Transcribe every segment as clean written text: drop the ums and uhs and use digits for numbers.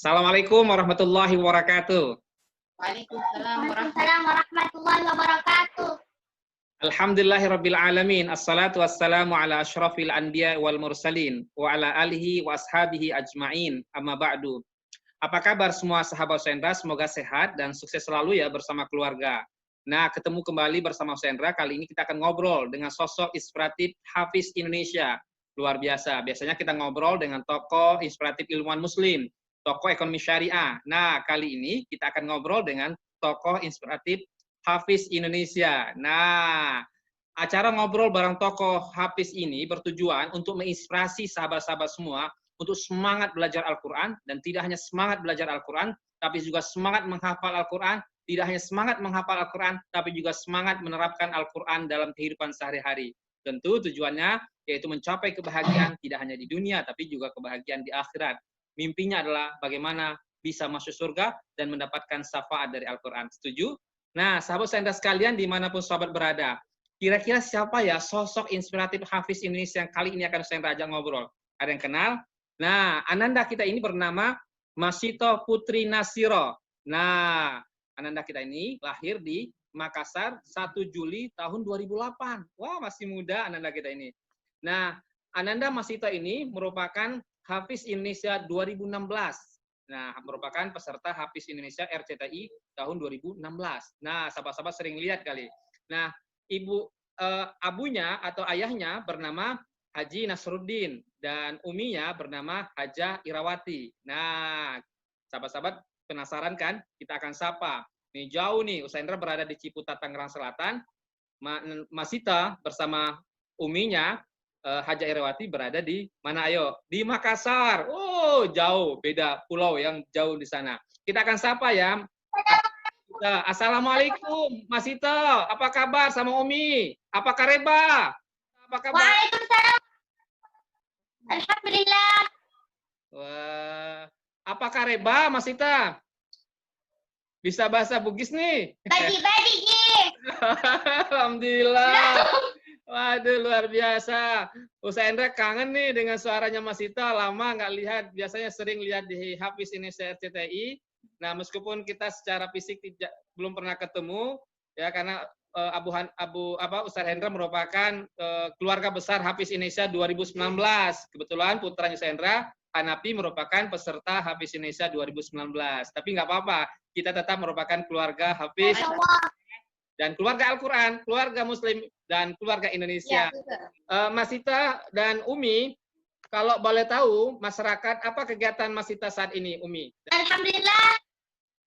Assalamualaikum warahmatullahi wabarakatuh. Waalaikumsalam warahmatullahi wabarakatuh. Alhamdulillahirabbil alamin. Assalatu wassalamu ala asyrafil anbiya wal mursalin wa ala alihi wa ashabihi ajmain. Amma ba'du. Apa kabar semua sahabat Sendra? Semoga sehat dan sukses selalu ya bersama keluarga. Nah, ketemu kembali bersama Sendra. Kali ini kita akan ngobrol dengan sosok inspiratif Hafiz Indonesia. Luar biasa. Biasanya kita ngobrol dengan tokoh inspiratif ilmuwan muslim, tokoh ekonomi syariah. Nah, kali ini kita akan ngobrol dengan tokoh inspiratif Hafiz Indonesia. Nah, acara ngobrol bareng tokoh Hafiz ini bertujuan untuk menginspirasi sahabat-sahabat semua untuk semangat belajar Al-Quran, dan tidak hanya semangat belajar Al-Quran, tapi juga semangat menghafal Al-Quran, tidak hanya semangat menghafal Al-Quran, tapi juga semangat menerapkan Al-Quran dalam kehidupan sehari-hari. Tentu tujuannya yaitu mencapai kebahagiaan tidak hanya di dunia, tapi juga kebahagiaan di akhirat. Mimpinya adalah bagaimana bisa masuk surga dan mendapatkan syafaat dari Al-Quran. Setuju? Nah, sahabat Sendra sekalian dimanapun sahabat berada, kira-kira siapa ya sosok inspiratif Hafiz Indonesia yang kali ini akan Sendra ajak ngobrol? Ada yang kenal? Nah, ananda kita ini bernama Masito Putri Nasiro. Nah, ananda kita ini lahir di Makassar 1 Juli tahun 2008. Wah, masih muda ananda kita ini. Nah, ananda Masito ini merupakan Hafiz Indonesia 2016. Nah, merupakan peserta Hafiz Indonesia RCTI tahun 2016. Nah, sahabat-sahabat sering lihat kali. Nah, abunya atau ayahnya bernama Haji Nasruddin dan uminya bernama Hajah Irawati. Nah, sahabat-sahabat penasaran kan? Kita akan sapa. Nih jauh nih, Usendra berada di Ciputat, Tangerang Selatan. Masita bersama uminya Hajah Irawati berada di mana ayo? Di Makassar. Oh, jauh, beda pulau yang jauh di sana. Kita akan sapa ya. Assalamualaikum, Mas Ito. Apa kabar sama Umi? Apa kareba? Apa kabar? Waalaikumsalam. Alhamdulillah. Wah, apa kareba, Mas Ita? Bisa bahasa Bugis nih? Badi-badi, Alhamdulillah. Waduh, luar biasa. Usendra kangen nih dengan suaranya Mas Ita. Lama nggak lihat. Biasanya sering lihat di Hafiz Indonesia RCTI. Nah, meskipun kita secara fisik belum pernah ketemu, ya karena Ustaz Hendra merupakan keluarga besar Hafiz Indonesia 2019. Kebetulan putranya Hendra, Hanafi, merupakan peserta Hafiz Indonesia 2019. Tapi nggak apa-apa, kita tetap merupakan keluarga Hafiz dan keluarga Al-Quran, keluarga Muslim, dan keluarga Indonesia. Ya, Mas Ita dan Umi, kalau boleh tahu, masyarakat, apa kegiatan Mas Ita saat ini, Umi? Alhamdulillah,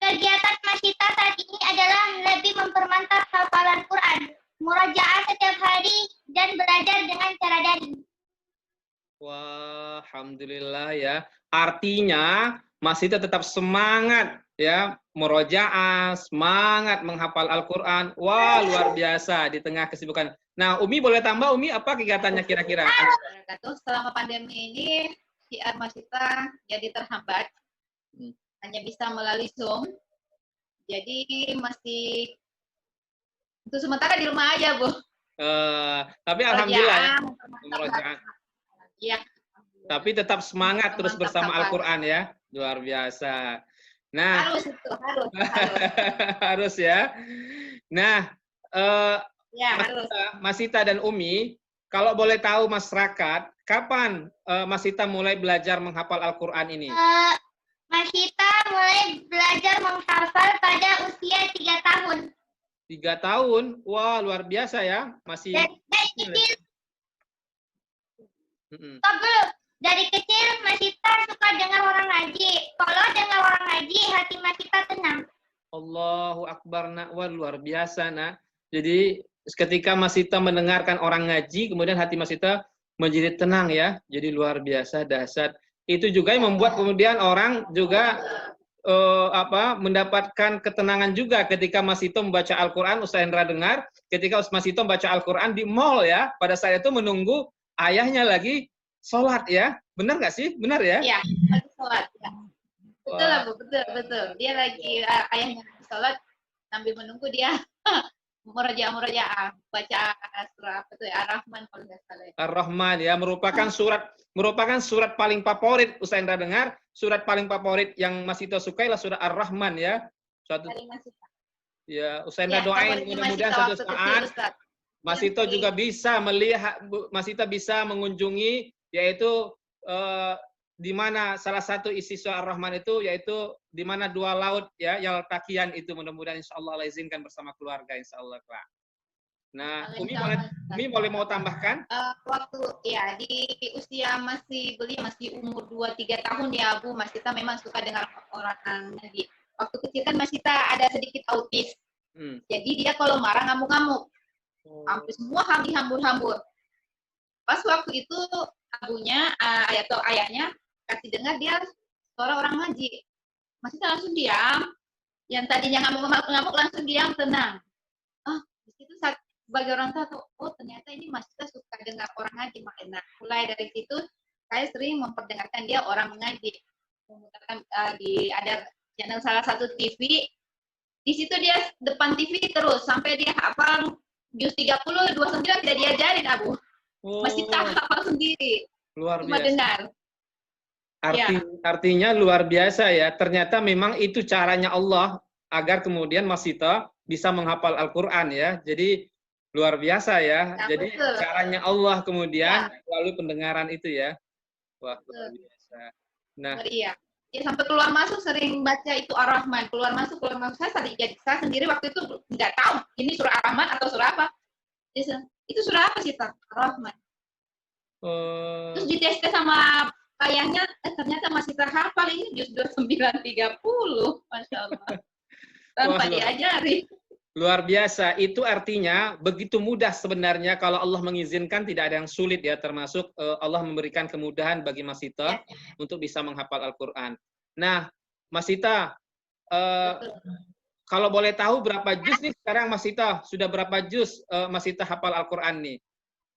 kegiatan Mas Ita saat ini adalah lebih mempermantap hafalan Quran, murajaah setiap hari, dan belajar dengan cara daring. Wah, alhamdulillah ya. Artinya, Mas Ita tetap semangat ya, murojaah, semangat menghafal Al-Quran. Wah, luar biasa di tengah kesibukan. Nah, Umi boleh tambah, Umi apa kegiatannya kira-kira? Selama pandemi ini, siar Mas Ita jadi terhambat. Hanya bisa melalui Zoom. Jadi masih untuk sementara di rumah aja, Bu. Tapi alhamdulillah ya. Iya. Tapi tetap semangat terus bersama Al-Quran ya. Luar biasa. Nah, harus itu, harus. harus ya. Nah, ya, harus. Mas Ita dan Umi, kalau boleh tahu masyarakat, kapan Mas Ita mulai belajar menghafal Al-Quran ini? Mas Ita mulai belajar menghafal pada usia 3 tahun. 3 tahun? Wah, luar biasa ya. Masih dari kecil. Dari kecil Mas Ita suka dengar orang ngaji. Kalau dengar orang ngaji, hati Mas Ita tenang. Allahu Akbar, nak. Wah, luar biasa, nak. Jadi ketika Mas Ita mendengarkan orang ngaji, kemudian hati Mas Ita menjadi tenang ya. Jadi luar biasa, dahsyat. Itu juga yang membuat kemudian orang juga mendapatkan ketenangan juga ketika Mas Ito membaca Al-Quran. Ustaz Hendra dengar ketika Mas Ito membaca Al-Quran di mall ya, pada saat itu menunggu ayahnya lagi sholat ya. Benar nggak sih? Benar ya? Iya, lagi sholat. Ya. Betul lah, Bu. Betul. Dia lagi, ayahnya lagi sholat, sambil menunggu dia Murajaah, baca surah apa tuh Ar-Rahman kalau nggak salah. Ar-Rahman ya, merupakan surat paling favorit. Ustaz Indra dengar, surat paling favorit yang Mas Ito sukai lah surat Ar-Rahman ya. Suatu Dari Mas Ita. ya, Ustaz Indra Ya, doain favoritnya Mas mudah-mudahan Ita suatu waktu kecil, saat Ustaz. Mas Ito juga bisa melihat, Mas Ito bisa mengunjungi, yaitu di mana salah satu isi surah Ar-Rahman itu, yaitu di mana dua laut ya, Yaltaqiyan itu, mudah-mudahan insya Allah Allah izinkan bersama keluarga insya Allah. Nah, Umi boleh mau tambahkan? Waktu ya di usia beliau masih umur 2-3 tahun ya Bu, Mas Ita memang suka dengar orang ngaji. Waktu kecil kan Mas Ita ada sedikit autis. Jadi dia kalau marah ngamuk-ngamuk. Hampir semua dihambur-hambur. Pas waktu itu abunya atau ayahnya kasih dengar dia suara orang ngaji. Mas Ita langsung diam. Yang tadinya ngamuk-ngamuk langsung diam, tenang. Di situ sebagai orang tua, oh ternyata ini Mas Ita suka dengar orang ngaji. Makanya mulai dari situ saya sering memperdengarkan dia orang mengaji. Memutarkan ada channel salah satu TV. Di situ dia depan TV terus sampai dia hafal juz 30, 29 tidak diajarin Abu. Masih tak hafal sendiri. Luar Cuma biasa. dengar. Artinya luar biasa ya. Ternyata memang itu caranya Allah agar kemudian Mas Ito bisa menghafal Al-Qur'an ya. Jadi luar biasa ya. Ya, jadi betul. caranya Allah kemudian melalui pendengaran itu ya. Wah, luar biasa. Nah, iya. Ya, sampai keluar masuk sering baca itu Ar-Rahman, keluar masuk saya sendiri waktu itu nggak tahu ini surah Ar-Rahman atau surah apa. Itu surah apa sih, Ar-Rahman? Terus dites sama ayahnya, ternyata masih terhafal ini juz 29 30, Masya Allah. Tanpa diajari. Luar biasa. Itu artinya begitu mudah sebenarnya kalau Allah mengizinkan, tidak ada yang sulit ya, termasuk Allah memberikan kemudahan bagi Mas Ita untuk bisa menghafal Al-Qur'an. Nah, Mas Ita, kalau boleh tahu berapa juz nih sekarang Mas Ita? Sudah berapa juz Mas Ita hafal Al-Qur'an nih?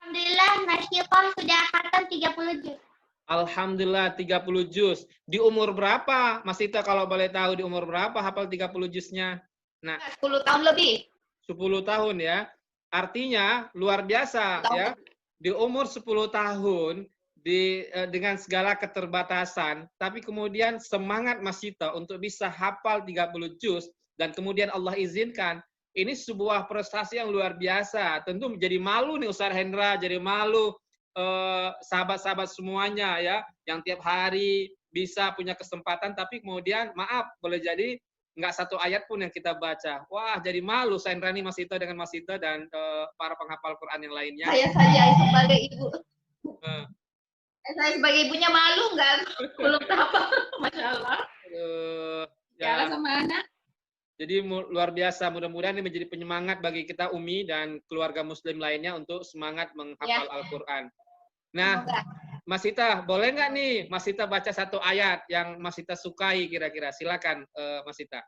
Alhamdulillah, Mas Ita sudah khatam 30 juz. Alhamdulillah 30 juz. Di umur berapa Mas Ita kalau boleh tahu, di umur berapa hafal 30 juznya? Nah, 10 tahun lebih. 10 tahun ya. Artinya luar biasa ya. Di umur 10 tahun dengan segala keterbatasan, tapi kemudian semangat Mas Ita untuk bisa hafal 30 juz dan kemudian Allah izinkan, ini sebuah prestasi yang luar biasa. Tentu menjadi malu nih Ustaz Hendra, jadi malu sahabat-sahabat semuanya ya, yang tiap hari bisa punya kesempatan, tapi kemudian maaf, boleh jadi nggak satu ayat pun yang kita baca. Wah, jadi malu saya Rani, Mas Ito dengan Mas Ito dan para penghafal Quran yang lainnya. Saya saja sebagai ibu. Saya sebagai ibunya malu nggak? Belum hafal, Masya Allah. Ya sama anak. Jadi luar biasa. Mudah-mudahan ini menjadi penyemangat bagi kita Umi dan keluarga Muslim lainnya untuk semangat menghafal Al-Quran. Nah, Mas Ita, boleh nggak nih Mas Ita baca satu ayat yang Mas Ita sukai kira-kira? Silakan Mas Ita.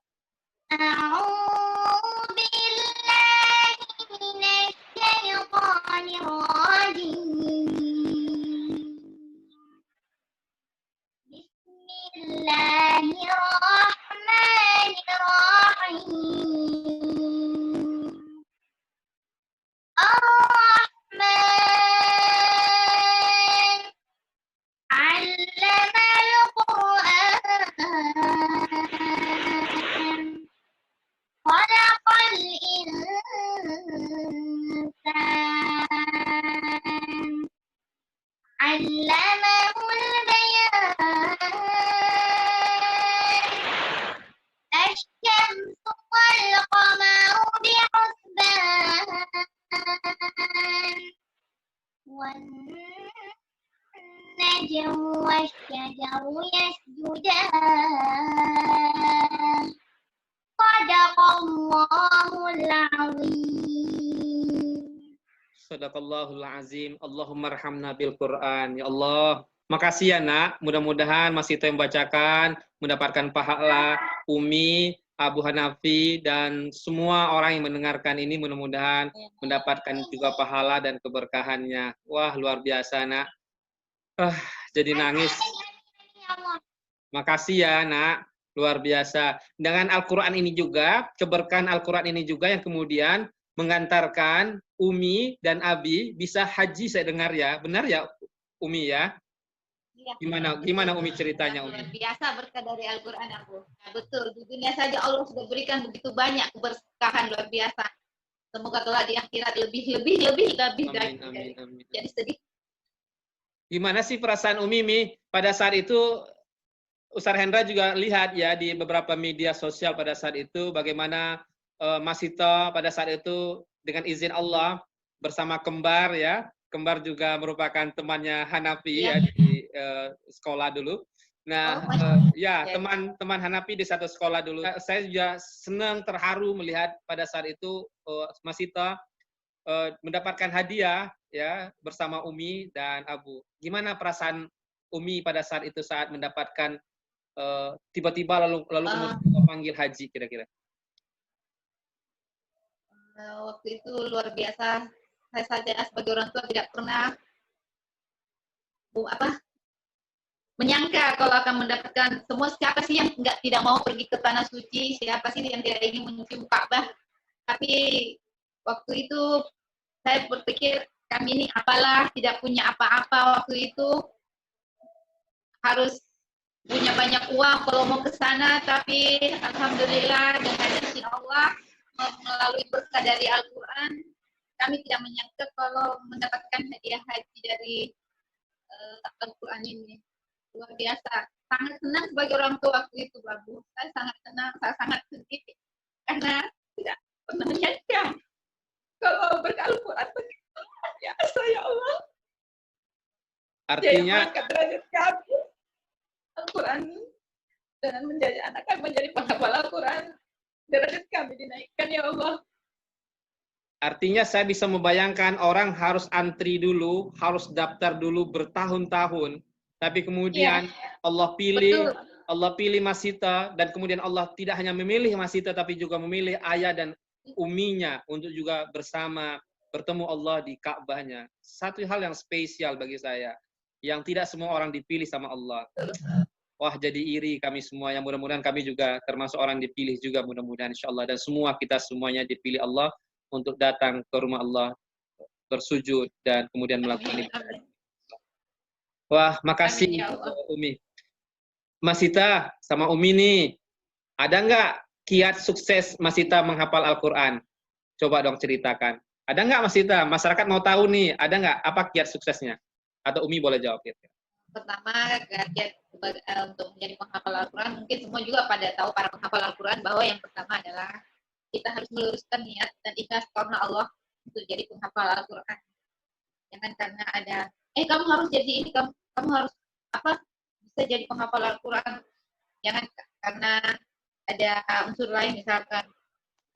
Sadaqallahul azim. Allahumma arhamna bil Quran. Ya Allah, makasih ya Nak. Mudah-mudahan Mas Ito yang membacakan mendapatkan pahala, Umi, Abu Hanafi, dan semua orang yang mendengarkan ini mudah-mudahan mendapatkan juga pahala dan keberkahannya. Wah, luar biasa Nak. Jadi nangis. Makasih ya Nak. Luar biasa. Dengan Al-Quran ini juga, keberkahan Al-Quran ini juga yang kemudian mengantarkan Umi dan Abi bisa haji, saya dengar ya. Benar ya Umi ya? Iya. Gimana Umi ceritanya Luar Umi? biasa berkah dari Al-Quran aku. Nah, betul, di dunia saja Allah sudah berikan begitu banyak keberkahan luar biasa. Semoga kelak di akhirat lebih Amin, lagi. amin, amin. Jadi sedih. Gimana sih perasaan Umi, Mi? Pada saat itu Ustaz Hendra juga lihat ya di beberapa media sosial pada saat itu bagaimana Mas Sito pada saat itu dengan izin Allah bersama kembar ya. Kembar juga merupakan temannya Hanafi ya di sekolah dulu. Nah, ya teman-teman Hanafi di satu sekolah dulu. Saya juga senang terharu melihat pada saat itu Mas Sito mendapatkan hadiah ya bersama Umi dan Abu. Gimana perasaan Umi pada saat itu saat mendapatkan tiba-tiba lalu kemudian panggil haji kira-kira? Waktu itu luar biasa. Saya saja sebagai orang tua tidak pernah menyangka kalau akan mendapatkan semua. Siapa sih yang tidak mau pergi ke tanah suci? Siapa sih yang tidak ingin mencium Ka'bah? Tapi waktu itu saya berpikir kami ini apalah, tidak punya apa-apa waktu itu, harus punya banyak uang kalau mau ke sana, tapi alhamdulillah dengan izin Allah melalui berkah dari Al-Quran, kami tidak menyangka kalau mendapatkan hadiah haji dari Al-Quran ini. Luar biasa. Sangat senang sebagai orang tua waktu itu, Babu. Saya sangat senang, saya sangat sedih karena tidak pernah menyangka kalau berkah Al-Quran begitu luar biasa, ya Allah. Artinya derajat kami Al-Quran dengan menjadi anak kami menjadi penghafal Al-Quran, derajat kami dinaikkan, ya Allah. artinya saya bisa membayangkan orang harus antri dulu, harus daftar dulu bertahun-tahun, tapi kemudian Allah pilih Mas Sita, dan kemudian Allah tidak hanya memilih Mas Sita tapi juga memilih ayah dan uminya untuk juga bersama bertemu Allah di Ka'bahnya. Satu hal yang spesial bagi saya, yang tidak semua orang dipilih sama Allah. Wah, jadi iri kami semua, yang mudah-mudahan kami juga termasuk orang dipilih juga mudah-mudahan insyaallah, dan semua kita semuanya dipilih Allah untuk datang ke rumah Allah, bersujud dan kemudian melakukan ibadah. Wah, makasih Umi. Mas Sita sama Umi nih, ada nggak kiat sukses Mas Sita menghafal Al-Quran? Coba dong ceritakan. Ada nggak Mas Sita? Masyarakat mau tahu nih, ada nggak apa kiat suksesnya? Atau Umi boleh jawab ya. Pertama, kiat untuk menjadi penghafal Al-Quran, mungkin semua juga pada tahu, para penghafal Al-Quran, bahwa yang pertama adalah kita harus meluruskan niat dan ikhlas karena Allah untuk jadi penghafal Al-Quran. Jangan karena ada, kamu harus jadi ini, kamu harus bisa jadi penghafal Al-Quran. Jangan karena ada unsur lain, misalkan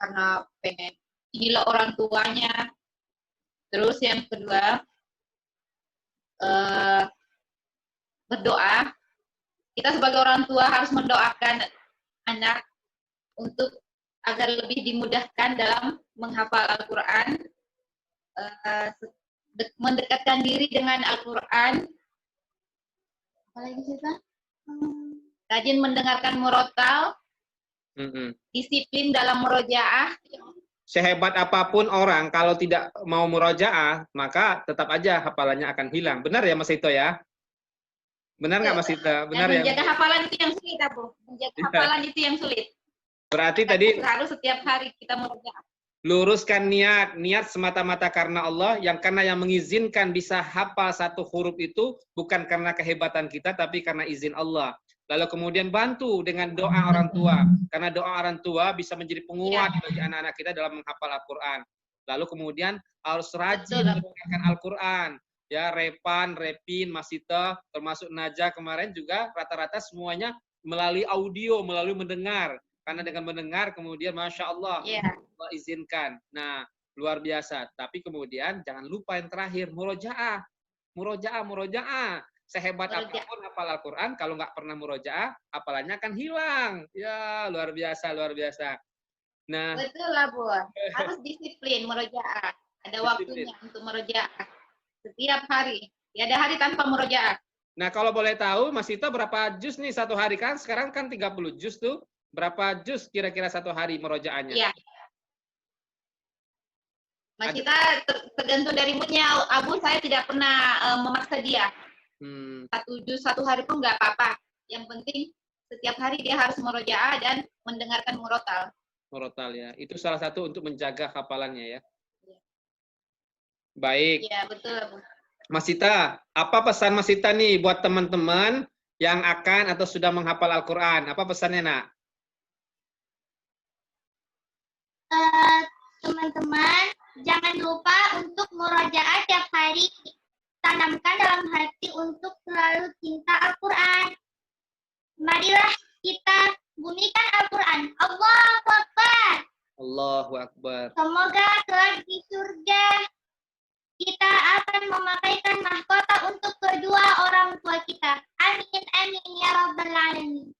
karena pengen inilah orang tuanya. Terus yang kedua, berdoa. Kita sebagai orang tua harus mendoakan anak untuk agar lebih dimudahkan dalam menghafal Al-Quran, mendekatkan diri dengan Al-Quran. Apalagi sih, rajin mendengarkan murotal, disiplin dalam murojaah. Sehebat apapun orang, kalau tidak mau murojaah, maka tetap aja hafalannya akan hilang. Benar ya Mas Sito ya? Benar nggak Mas Sito? Benar ya? Menjaga hafalan itu yang sulit, Abu. Menjaga hafalan itu yang sulit. Berarti tadi harus setiap hari kita murojaah. Luruskan niat semata-mata karena Allah, yang karena yang mengizinkan bisa hafal satu huruf itu bukan karena kehebatan kita, tapi karena izin Allah. Lalu kemudian bantu dengan doa orang tua, karena doa orang tua bisa menjadi penguat bagi anak-anak kita dalam menghafal Al-Quran. Lalu kemudian harus rajin mendengarkan Al-Quran. Ya, Repan, Repin, Mas Sita, termasuk Najah kemarin juga rata-rata semuanya melalui audio, melalui mendengar. Karena dengan mendengar kemudian Masya Allah, Allah izinkan. Nah, luar biasa. Tapi kemudian jangan lupa yang terakhir, murojaah. Murojaah. Sehebat apapun hafal Al-Quran, kalau nggak pernah murojaah, hafalannya akan hilang. Ya, luar biasa, luar biasa. Nah, betul lah, Bu. Harus disiplin murojaah. Ada waktunya untuk murojaah. Setiap hari. Tiada hari tanpa murojaah. Nah, kalau boleh tahu, Mas Sito berapa juz nih satu hari kan? Sekarang kan 30 juz tuh. Berapa juz kira-kira satu hari murojaahnya? Iya. Mas Cita tergantung dari moodnya. Abu saya tidak pernah memaksa dia. Satu juz satu hari pun nggak apa-apa. Yang penting setiap hari dia harus murojaah dan mendengarkan murotal. Murotal ya. Itu salah satu untuk menjaga hafalannya ya. Baik. Iya, betul, Abu. Mas Cita, apa pesan Mas Cita nih buat teman-teman yang akan atau sudah menghafal Al-Quran? Apa pesannya, Nak? Teman-teman, jangan lupa untuk murojaah tiap hari. Tanamkan dalam hati untuk selalu cinta Al-Quran. Marilah kita bunyikan Al-Quran. Allahu Akbar. Allahu Akbar. Semoga kelak di surga kita akan memakaikan mahkota untuk kedua orang tua kita. Amin, amin, ya Rabbal Alamin.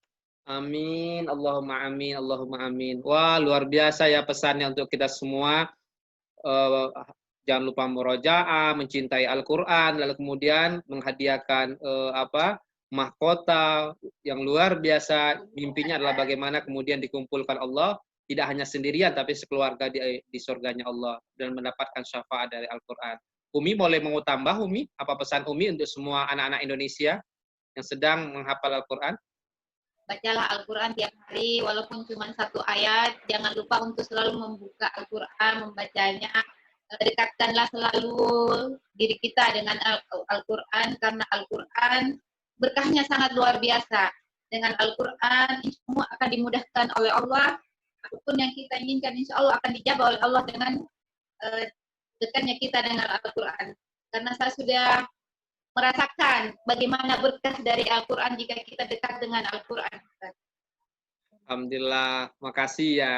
Amin, Allahumma amin, Allahumma amin. Wah, luar biasa ya pesannya untuk kita semua. Jangan lupa murojaah, mencintai Al-Quran, lalu kemudian menghadiahkan mahkota yang luar biasa. Mimpinya adalah bagaimana kemudian dikumpulkan Allah, tidak hanya sendirian, tapi sekeluarga di surganya Allah, dan mendapatkan syafaat dari Al-Quran. Umi boleh mau tambah, Umi? Apa pesan Umi untuk semua anak-anak Indonesia yang sedang menghafal Al-Quran? Bacalah Al-Quran tiap hari, walaupun cuma satu ayat. Jangan lupa untuk selalu membuka Al-Quran, membacanya. Dekatkanlah selalu diri kita dengan Al-Quran, karena Al-Quran berkahnya sangat luar biasa. Dengan Al-Quran, semua akan dimudahkan oleh Allah. Apapun yang kita inginkan, insya Allah akan dijawab oleh Allah dengan dekatnya kita dengan Al-Quran. Karena saya sudah merasakan bagaimana berkah dari Al-Quran jika kita dekat dengan Al-Quran. Alhamdulillah, makasih ya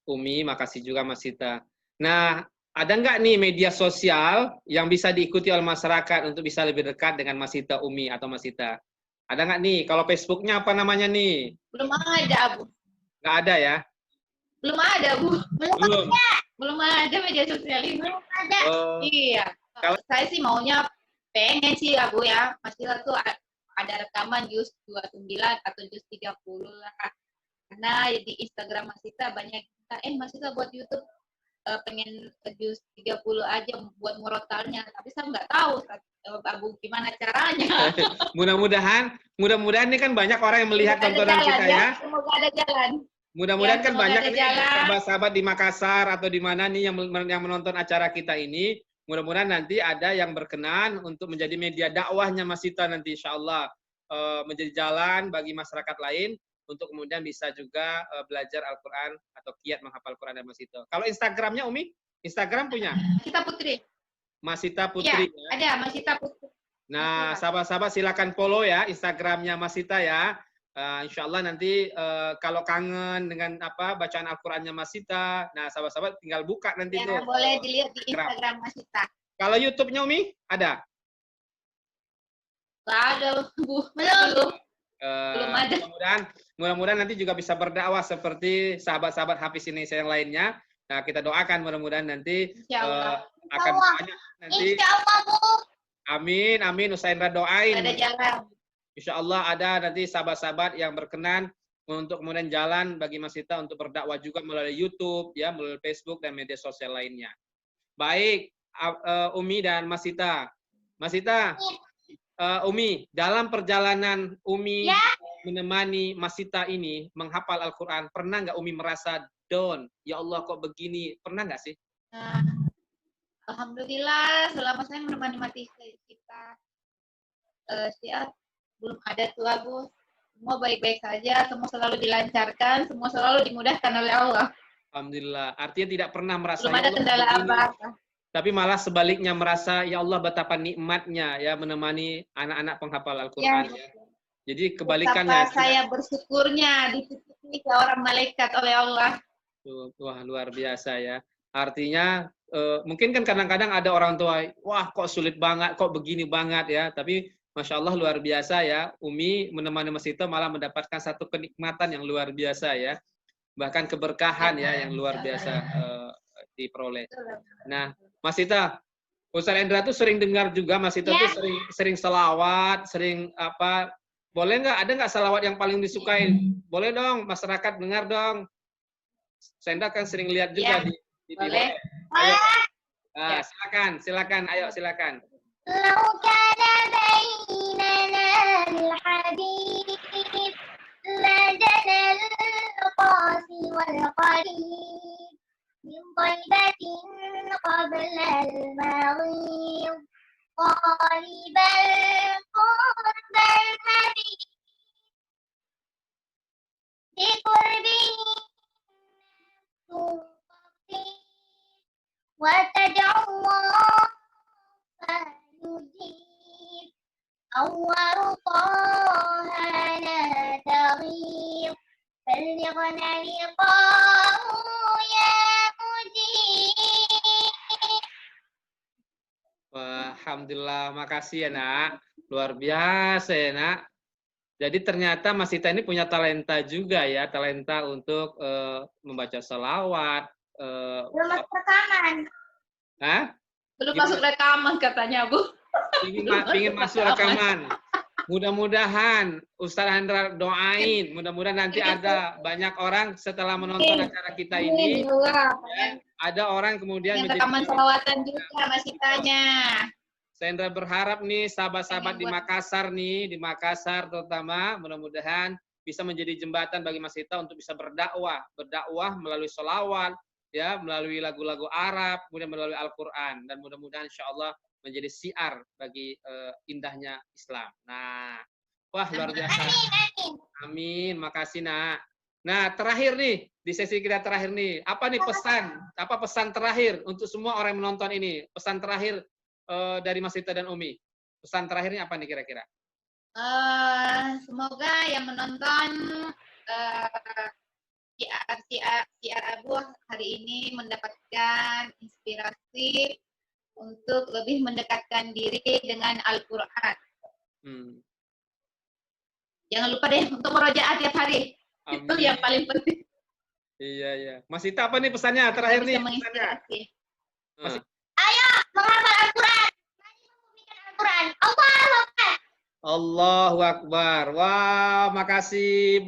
Umi, makasih juga Mas Cita. Nah, ada nggak nih media sosial yang bisa diikuti oleh masyarakat untuk bisa lebih dekat dengan Mas Cita, Umi, atau Mas Cita? Ada nggak nih? Kalau Facebooknya apa namanya nih? Belum ada, Abu. Nggak ada ya? Belum ada, Bu. Belum. Belum ada media sosial ini. Belum ada. Iya. Kalau saya sih maunya pengen sih, Abu ya. Masih tuh ada rekaman juz 29 atau juz 30 lah. Karena di Instagram Mas Cita banyak Mas Cita buat YouTube pengen juz 30 aja buat murotalnya, tapi saya nggak tahu Abu gimana caranya. Mudah-mudahan ini kan banyak orang yang melihat tontonan kita ya. Semoga ada jalan. Mudah-mudahan kan banyak jalan. sahabat-sahabat di Makassar atau di mana nih yang menonton acara kita ini. Mudah-mudahan nanti ada yang berkenan untuk menjadi media dakwahnya Mas Cita nanti, insya Allah menjadi jalan bagi masyarakat lain untuk kemudian bisa juga belajar Al-Quran atau kiat menghafal Al-Quran dan Mas Cita. Kalau Instagramnya Umi? Instagram punya? Kita Putri. Mas Cita Putri. Ya, ada Mas Cita Putri. Nah, sahabat-sahabat silakan follow ya Instagramnya Mas Cita ya. Insya Allah nanti kalau kangen dengan bacaan Al-Qurannya Mas Cita, nah sahabat-sahabat tinggal buka nanti ya, tuh. Boleh dilihat di Instagram Mas Cita. Kalau YouTube-nya Umi ada? Nggak ada, Bu. Belum. Belum ada. Mudah-mudahan nanti juga bisa berdakwah seperti sahabat-sahabat Hafiz Indonesia yang lainnya. Nah, kita doakan mudah-mudahan nanti akan banyak nanti. Insya Allah, Bu. Amin, amin. Ustaz Indra doain. Ada jalan. Insya Allah ada nanti sahabat-sahabat yang berkenan untuk kemudian jalan bagi Mas Cita untuk berdakwah juga melalui YouTube, ya, melalui Facebook dan media sosial lainnya. Baik, Umi dan Mas Cita. Mas Cita, Umi, dalam perjalanan Umi menemani Mas Cita ini menghafal Al-Quran, pernah nggak Umi merasa down? Ya Allah, kok begini? Pernah nggak sih? Alhamdulillah, selama saya menemani Mas Cita, siap. Belum ada tuh, Abu. Semua baik-baik saja, semua selalu dilancarkan, semua selalu dimudahkan oleh Allah. Alhamdulillah. Artinya tidak pernah merasa belum ada kendala apa-apa. Tapi malah sebaliknya merasa ya Allah betapa nikmatnya ya menemani anak-anak penghafal Al-Quran. Ya. Jadi kebalikannya. Betapa saya bersyukurnya dititipi orang malaikat oleh Allah. Wah, luar biasa ya. Artinya mungkin kan kadang-kadang ada orang tua, wah kok sulit banget, kok begini banget ya. Tapi Masya Allah luar biasa ya, Umi menemani Mas Cita malah mendapatkan satu kenikmatan yang luar biasa ya. Bahkan keberkahan ya yang luar biasa diperoleh. Nah, Mas Cita, Ustaz Endra tuh sering dengar juga Mas Cita tuh sering selawat, sering boleh nggak, ada nggak selawat yang paling disukai? Boleh dong, masyarakat dengar dong. Senda kan sering lihat juga di boleh. Ya. Silakan. Ayo, silakan. لو كان بيننا الحديث لدنا القاسي والقريب من طيبة قبل المغيب وقريب القرب الحبيب بقربه تغطي وتدعو الله فيجيب أول طه لا تغيب بلغنا لقاء يا مجيب. Wah, alhamdulillah, makasih ya nak. Luar biasa ya nak. Jadi ternyata Mas Sita ini punya talenta juga ya, talenta untuk membaca selawat. Belum masuk rekaman. Hah? Belum Gimana? masuk rekaman katanya, Bu. Ingin masuk rekaman. Mudah-mudahan Ustaz Hendra doain, mudah-mudahan nanti ada banyak orang setelah menonton acara kita ini, ya, ada orang kemudian Yang rekaman selawatan juga masih tanya. Saya Hendra berharap nih sahabat-sahabat di Makassar nih, di Makassar terutama, mudah-mudahan bisa menjadi jembatan bagi Mas Sita untuk bisa berdakwah melalui sholawat, ya, melalui lagu-lagu Arab, kemudian melalui Al-Quran, dan mudah-mudahan insya Allah menjadi siar bagi indahnya Islam. Nah, wah luar biasa. Amin, makasih nak. Nah, terakhir nih, di sesi kita terakhir nih, apa nih pesan terakhir untuk semua orang yang menonton ini, pesan terakhir dari Mas Sita dan Umi. Pesan terakhirnya apa nih kira-kira? Semoga yang menonton siar Abu hari ini mendapatkan inspirasi untuk lebih mendekatkan diri dengan Al-Quran. Jangan lupa deh untuk murojaah tiap hari. Amin. Itu yang paling penting. Iya. Mas Sita apa nih pesannya terakhir nih? Menginspirasi. Ayo menghafal Al-Quran. Mari membumikan Al-Quran. Allahu Akbar. Allahu Akbar. Wah, makasih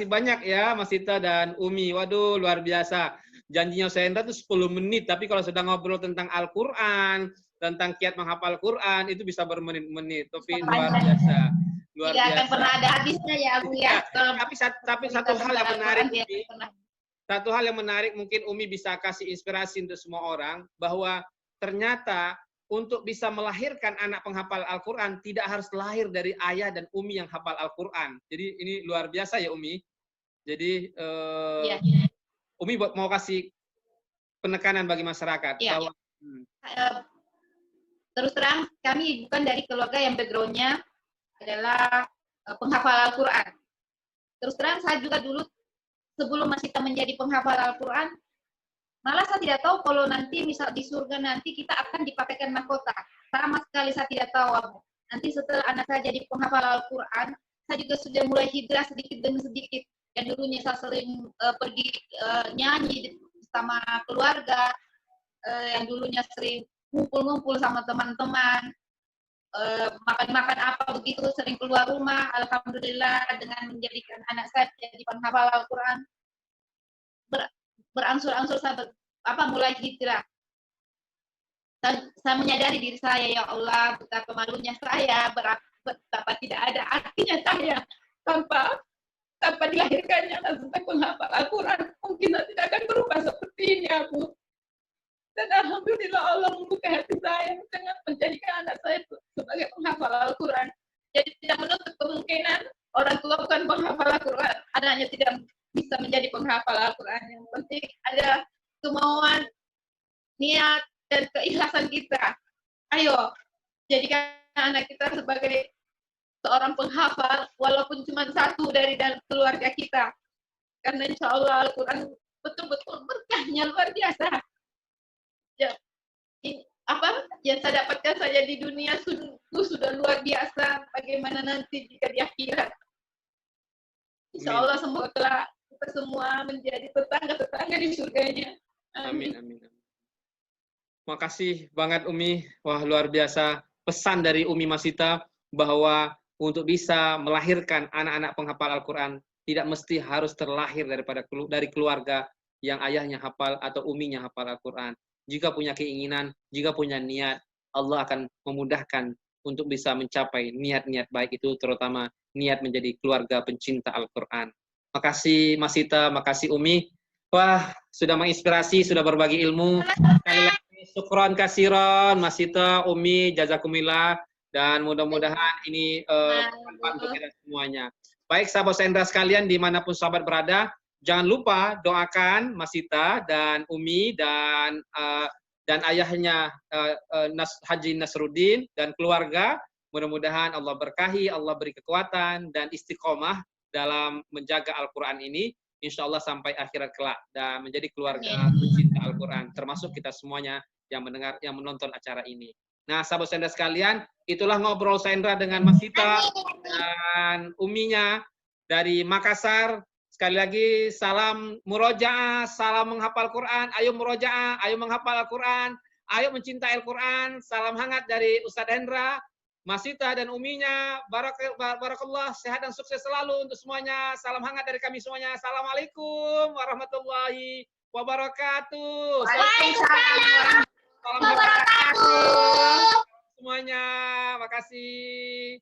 banyak ya Mas Sita dan Umi. Waduh, luar biasa. Janjinya saya Hendra itu 10 menit, tapi kalau sedang ngobrol tentang Al-Quran, tentang kiat menghafal Al-Quran, itu bisa bermenit-menit. Tapi luar biasa. Tidak akan pernah ada habisnya ya, Bu ya. Tapi satu hal yang menarik, satu hal yang menarik mungkin Umi bisa kasih inspirasi untuk semua orang, bahwa ternyata untuk bisa melahirkan anak penghafal Al-Quran, tidak harus lahir dari ayah dan Umi yang hafal Al-Quran. Jadi ini luar biasa ya Umi. Jadi Umi mau kasih penekanan bagi masyarakat. Ya. Bahwa, terus terang, kami bukan dari keluarga yang background-nya adalah penghafal Al-Quran. Terus terang, saya juga dulu sebelum Mas Sita menjadi penghafal Al-Quran, malah saya tidak tahu kalau nanti misal di surga nanti kita akan dipakaikan mahkota. Sama sekali saya tidak tahu. Nanti setelah anak saya jadi penghafal Al-Quran, saya juga sudah mulai hijrah sedikit demi sedikit. Yang dulunya saya sering pergi nyanyi sama keluarga, yang dulunya sering ngumpul-ngumpul sama teman-teman, makan-makan apa begitu, sering keluar rumah. Alhamdulillah dengan menjadikan anak saya jadi penghafal Al-Quran, berangsur-angsur saya mulai hijrah. Saya menyadari diri saya, ya Allah, betapa malunya saya, betapa tidak ada artinya saya tanpa dilahirkannya sebagai penghafal Al-Quran. Mungkin saya tidak akan berubah seperti ini, Abu. Dan alhamdulillah Allah membuka hati saya dengan menjadikan anak saya sebagai penghafal Al-Quran. Jadi tidak menutup kemungkinan orang tua bukan penghafal Al-Quran, anaknya tidak bisa menjadi penghafal Al-Quran. Yang penting ada kemauan, niat, dan keikhlasan kita. Ayo, jadikan anak kita sebagai seorang penghafal, walaupun cuma satu dari keluarga kita. Karena insya Allah Al-Quran betul-betul berkahnya luar biasa. Ya, yang saya dapatkan saja di dunia sudah luar biasa. Bagaimana nanti jika di akhirat? Insya Allah semoga kita semua menjadi tetangga-tetangga di surganya. Amin. Makasih banget Umi. Wah, luar biasa. Pesan dari Umi Mas Sita bahwa untuk bisa melahirkan anak-anak penghafal Al-Quran tidak mesti harus terlahir dari keluarga yang ayahnya hafal atau uminya hafal Al-Quran. jika punya keinginan, jika punya niat, Allah akan memudahkan untuk bisa mencapai niat-niat baik itu, terutama niat menjadi keluarga pencinta Al-Quran. Makasih Mas Sita, makasih Umi. Wah, sudah menginspirasi, sudah berbagi ilmu. Sekali lagi, syukron kasiron, Mas Sita, Umi, jazakumillah. Dan mudah-mudahan ini bermanfaat untuk kita semuanya. Baik, sahabat Sendra sekalian, dimanapun sahabat berada, jangan lupa doakan Mas Sita dan Umi dan ayahnya Haji Nasruddin dan keluarga. Mudah-mudahan Allah berkahi, Allah beri kekuatan dan istiqomah dalam menjaga Al-Quran ini. Insya Allah sampai akhirat kelak dan menjadi keluarga pencinta Al-Quran, termasuk kita semuanya yang mendengar, yang menonton acara ini. Nah, sahabat Sendra sekalian, itulah ngobrol Sendra dengan Mas Sita dan Uminya dari Makassar. Sekali lagi, salam murojaah, salam menghafal Quran, ayo murojaah, ayo menghafal Al-Quran, ayo mencintai Al-Quran. Salam hangat dari Ustadz Hendra, Mas Sita dan Uminya. Barakallah, sehat dan sukses selalu untuk semuanya. Salam hangat dari kami semuanya. Assalamualaikum warahmatullahi wabarakatuh. Waalaikumsalam Salam wabarakatuh. semuanya. Makasih.